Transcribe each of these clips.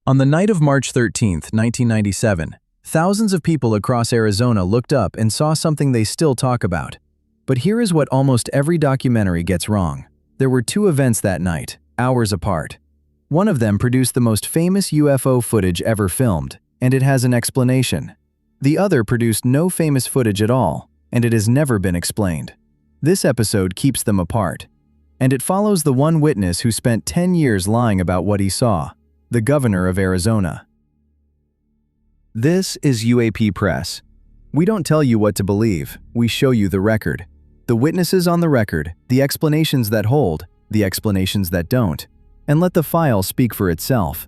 On the night of March 13, 1997, thousands of people across Arizona looked up and saw something they still talk about. But here is what almost every documentary gets wrong. There were two events that night, hours apart. One of them produced the most famous UFO footage ever filmed, and it has an explanation. The other produced no famous footage at all, and it has never been explained. This episode keeps them apart. And it follows the one witness who spent 10 years lying about what he saw, the governor of Arizona. This is UAP Press. We don't tell you what to believe, we show you the record. The witnesses on the record, the explanations that hold, the explanations that don't, and let the file speak for itself.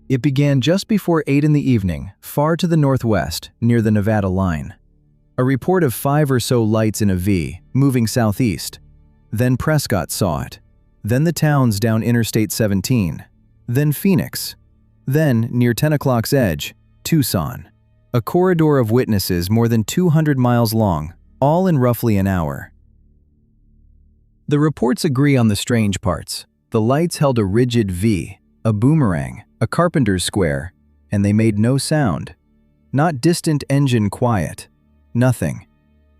It began just before 8 in the evening, far to the northwest, near the Nevada line. A report of 5 or so lights in a V, moving southeast. Then Prescott saw it. Then the towns down Interstate 17. Then Phoenix. Then, near 10 o'clock's edge, Tucson. A corridor of witnesses more than 200 miles long, all in roughly an hour. The reports agree on the strange parts. The lights held a rigid V, a boomerang, a carpenter's square, and they made no sound. Not distant engine quiet. Nothing.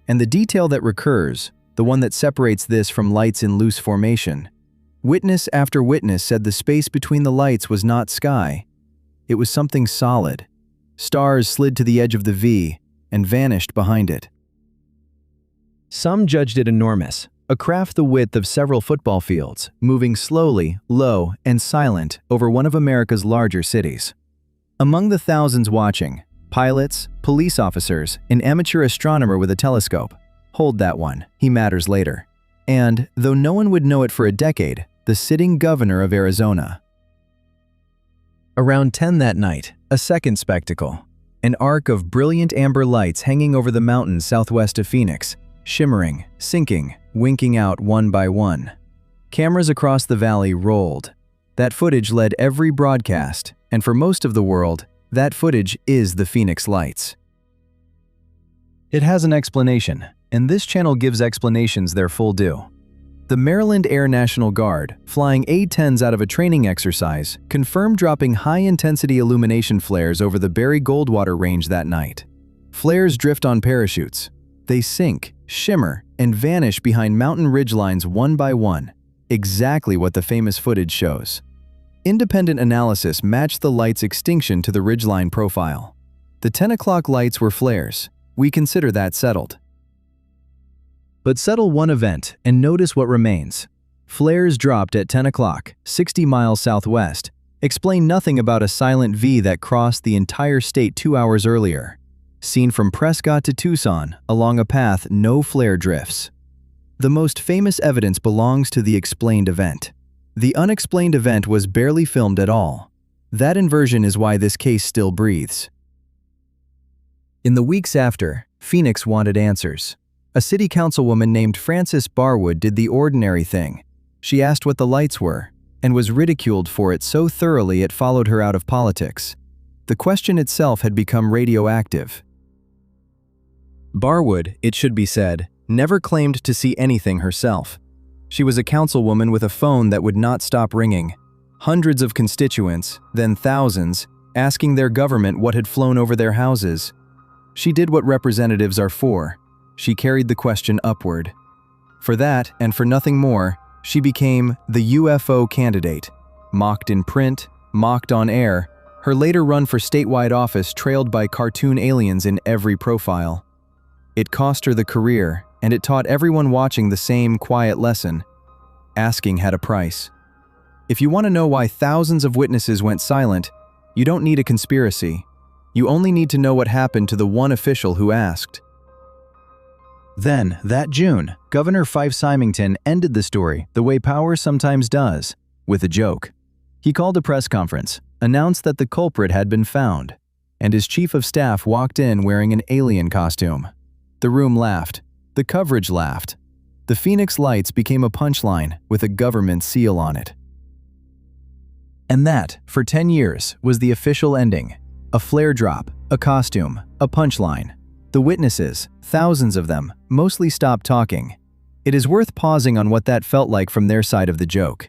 And the detail that recurs, the one that separates this from lights in loose formation. Witness after witness said the space between the lights was not sky. It was something solid. Stars slid to the edge of the V and vanished behind it. Some judged it enormous, a craft the width of several football fields, moving slowly, low, and silent over one of America's larger cities. Among the thousands watching, pilots, police officers, an amateur astronomer with a telescope. Hold that one, he matters later. And, though no one would know it for a decade, the sitting governor of Arizona. Around 10 that night, a second spectacle. An arc of brilliant amber lights hanging over the mountains southwest of Phoenix, shimmering, sinking, winking out one by one. Cameras across the valley rolled. That footage led every broadcast, and for most of the world, that footage is the Phoenix lights. It has an explanation, and this channel gives explanations their full due. The Maryland Air National Guard, flying A-10s out of a training exercise, confirmed dropping high-intensity illumination flares over the Barry Goldwater Range that night. Flares drift on parachutes. They sink, shimmer, and vanish behind mountain ridgelines one by one, exactly what the famous footage shows. Independent analysis matched the light's extinction to the ridgeline profile. The 10 o'clock lights were flares. We consider that settled. But settle one event and notice what remains. Flares dropped at 10 o'clock, 60 miles southwest, explain nothing about a silent V that crossed the entire state 2 hours earlier. Seen from Prescott to Tucson, along a path no flare drifts. The most famous evidence belongs to the explained event. The unexplained event was barely filmed at all. That inversion is why this case still breathes. In the weeks after, Phoenix wanted answers. A city councilwoman named Frances Barwood did the ordinary thing. She asked what the lights were, and was ridiculed for it so thoroughly it followed her out of politics. The question itself had become radioactive. Barwood, it should be said, never claimed to see anything herself. She was a councilwoman with a phone that would not stop ringing. Hundreds of constituents, then thousands, asking their government what had flown over their houses. She did what representatives are for. She carried the question upward. For that, and for nothing more, she became the UFO candidate. Mocked in print, mocked on air, her later run for statewide office trailed by cartoon aliens in every profile. It cost her the career, and it taught everyone watching the same quiet lesson. Asking had a price. If you want to know why thousands of witnesses went silent, you don't need a conspiracy. You only need to know what happened to the one official who asked. Then, that June, Governor Fife Symington ended the story the way power sometimes does, with a joke. He called a press conference, announced that the culprit had been found, and his chief of staff walked in wearing an alien costume. The room laughed. The coverage laughed. The Phoenix lights became a punchline with a government seal on it. And that, for 10 years, was the official ending. A flare drop, a costume, a punchline. The witnesses, thousands of them, mostly stopped talking. It is worth pausing on what that felt like from their side of the joke.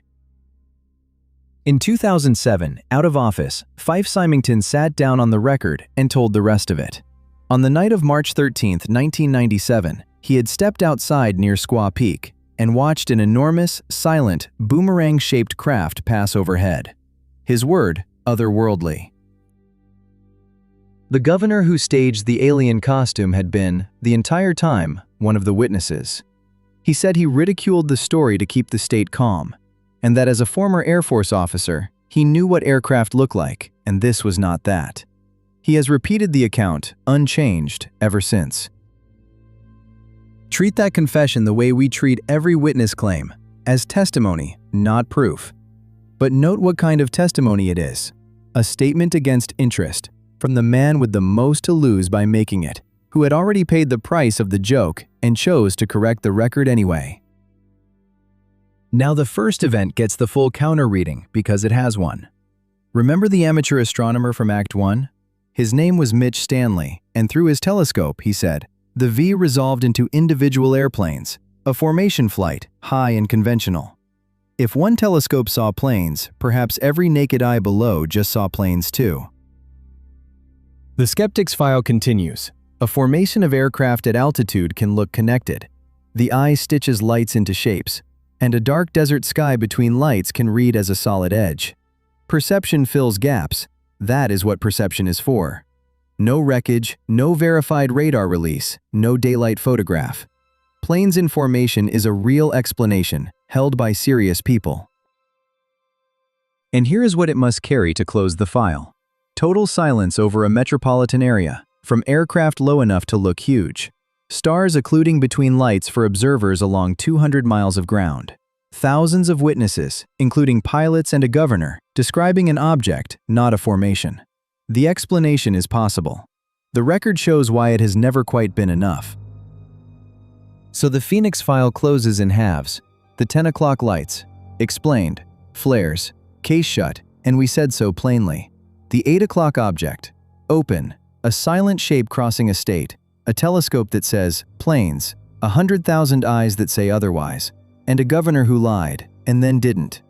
In 2007, out of office, Fife Symington sat down on the record and told the rest of it. On the night of March 13, 1997, he had stepped outside near Squaw Peak and watched an enormous, silent, boomerang-shaped craft pass overhead. His word, otherworldly. The governor who staged the alien costume had been, the entire time, one of the witnesses. He said he ridiculed the story to keep the state calm, and that as a former Air Force officer, he knew what aircraft looked like, and this was not that. He has repeated the account, unchanged, ever since. Treat that confession the way we treat every witness claim, as testimony, not proof. But note what kind of testimony it is. A statement against interest, from the man with the most to lose by making it, who had already paid the price of the joke and chose to correct the record anyway. Now the first event gets the full counter reading because it has one. Remember the amateur astronomer from Act 1? His name was Mitch Stanley, and through his telescope, he said, the V resolved into individual airplanes, a formation flight, high and conventional. If one telescope saw planes, perhaps every naked eye below just saw planes too. The skeptics file continues. A formation of aircraft at altitude can look connected. The eye stitches lights into shapes, and a dark desert sky between lights can read as a solid edge. Perception fills gaps. That is what perception is for. No wreckage, no verified radar release, no daylight photograph. Planes in formation is a real explanation, held by serious people. And here is what it must carry to close the file. Total silence over a metropolitan area, from aircraft low enough to look huge. Stars occluding between lights for observers along 200 miles of ground. Thousands of witnesses, including pilots and a governor, describing an object, not a formation. The explanation is possible. The record shows why it has never quite been enough. So the Phoenix file closes in halves. The 10 o'clock lights. Explained. Flares. Case shut, and we said so plainly. The 8 o'clock object. Open. A silent shape crossing a state. A telescope that says, planes. 100,000 eyes that say otherwise. And a governor who lied, and then didn't.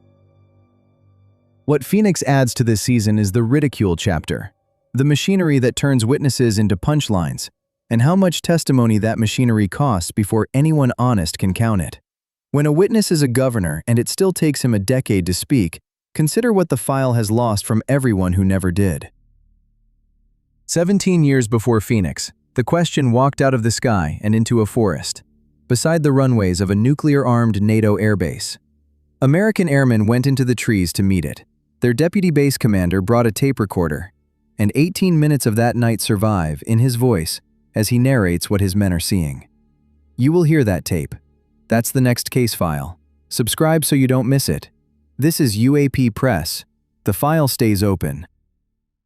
What Phoenix adds to this season is the ridicule chapter. The machinery that turns witnesses into punchlines, and how much testimony that machinery costs before anyone honest can count it. When a witness is a governor and it still takes him a decade to speak, consider what the file has lost from everyone who never did. 17 years before Phoenix, the question walked out of the sky and into a forest, beside the runways of a nuclear-armed NATO airbase. American airmen went into the trees to meet it. Their deputy base commander brought a tape recorder, and 18 minutes of that night survive in his voice as he narrates what his men are seeing. You will hear that tape. That's the next case file. Subscribe so you don't miss it. This is UAP Press. The file stays open.